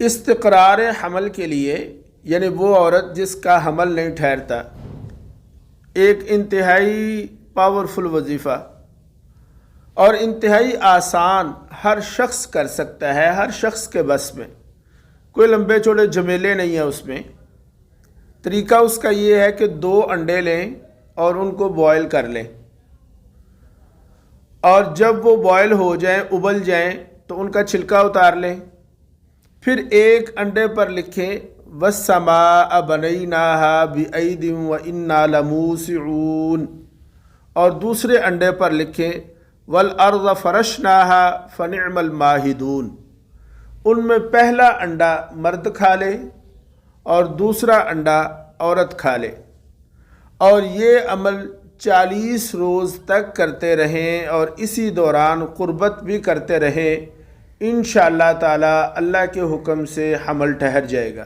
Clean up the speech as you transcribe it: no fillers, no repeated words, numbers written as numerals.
استقرار حمل کے لیے، یعنی وہ عورت جس کا حمل نہیں ٹھہرتا، ایک انتہائی پاورفل وظیفہ اور انتہائی آسان، ہر شخص کر سکتا ہے، ہر شخص کے بس میں، کوئی لمبے چوڑے جھمیلے نہیں ہیں اس میں۔ طریقہ اس کا یہ ہے کہ 2 انڈے لیں اور ان کو بوائل کر لیں، اور جب وہ بوائل ہو جائیں، ابل جائیں، تو ان کا چھلکا اتار لیں۔ پھر ایک انڈے پر لکھیں وَالسَّمَاءَ بَنَيْنَاهَا بِأَيْدٍ وَإِنَّا لَمُوسِعُونَ، اور دوسرے انڈے پر لکھیں وَالْأَرْضَ فَرَشْنَاهَا فَنِعْمَ الْمَاهِدُونَ۔ ان میں پہلا انڈا مرد کھا لے اور دوسرا انڈا عورت کھا لے، اور یہ عمل 40 روز تک کرتے رہیں اور اسی دوران قربت بھی کرتے رہیں۔ انشاءاللہ تعالی اللہ کے حکم سے حمل ٹھہر جائے گا۔